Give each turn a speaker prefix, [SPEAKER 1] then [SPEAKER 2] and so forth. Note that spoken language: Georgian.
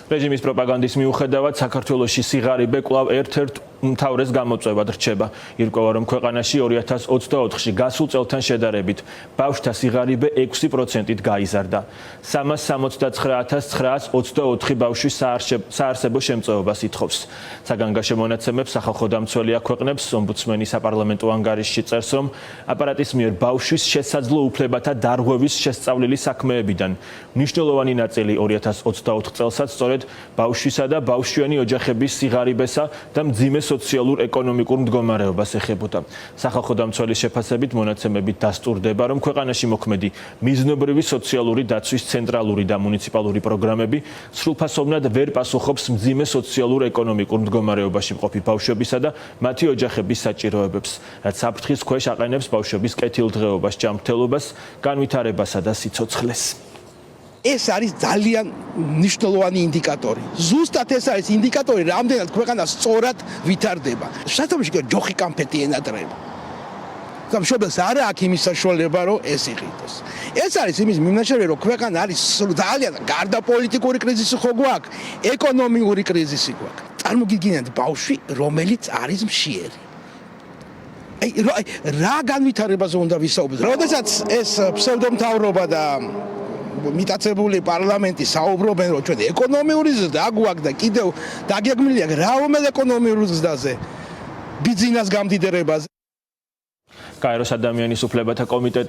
[SPEAKER 1] რეჟიმის პროპაგანდის მიუხედავად საქართველოში სიღარიბე კვლავ ერთ-ერთ უმთავრეს გამოწვევად რჩება. ირკვევა, რომ ქვეყანაში 2024-ში გასულ წელთან შედარებით ბავშვთა სიღარიბე 6%-ით გაიზარდა. 369,924 ბავშვის საარსებო შემწეობას ითხოვს. საგანგაშო მონაცემებს სახალხო დამცველი აქვეყნებს. ომბუდსმენი საპარლამენტო ანგარიშში წერს, რომ აპარატის მიერ ბავშვის შესაძლო უფლებათა დარღვევის შესწავლილი საქმეებიდან მნიშვნელოვანი ნაწილი 2024 წელსაც სწორედ ბავშვისა და ბავშვიანი ოჯახების სიღარიბესა და მძიმე სოციალურ-ეკონომიკურ მდგომარეობას ეხებოდა. სახალხო დამცველის შეფასებით მონაცემებით დასტურდება, რომ ქვეყანაში მოქმედი მიზნობრივი სოციალური დაცვის ცენტრალური და მუნიციპალური პროგრამები სრულფასოვნად ვერ პასუხობს მძიმე სოციალურ-ეკონომიკურ მდგომარეობაში მყოფი ბავშვებისა და მათი ოჯახების საჭიროებებს, რაც საფრთხის ქვეშ აყენებს ბავშვების კეთილდღეობას, ჯანმრთელობას, განვითარებასა და სიცოცხლეს.
[SPEAKER 2] ეს არის ძალიან მნიშვნელოვანი ინდიკატორი. ზუსტად ეს არის ინდიკატორი, რამდენად ქვეყანა სწორად ვითარდება. შესაბამისად, ჯოხი კამფეტი ენატრება. გამშობელს არა აქვს იმის საშუალება, რომ ეს იყიდოს. ეს არის იმის მიმნაშავე, რომ ქვეყანა არის ძალიან გარდა პოლიტიკური კრიზისი ხო გვაქვს, ეკონომიკური კრიზისი გვაქვს. წარმოგიდგენთ ბავშვი, რომელიც არის მშიერი. რა განვითარებაზე უნდა ვისაუბროთ? როდესაც ეს ფსევდომთავრობა და მიტაცებული პარლამენტი საუბრობენ, რომ ჩვენ ეკონომიური ზრდა გვაქვს და კიდევ დაგეგმილია რა რომელ ეკონომიურ ზრდაზე? ბიზნეს გამდიდრებაზე.
[SPEAKER 1] კაიროს ადამიანის უფლებათა კომიტეტი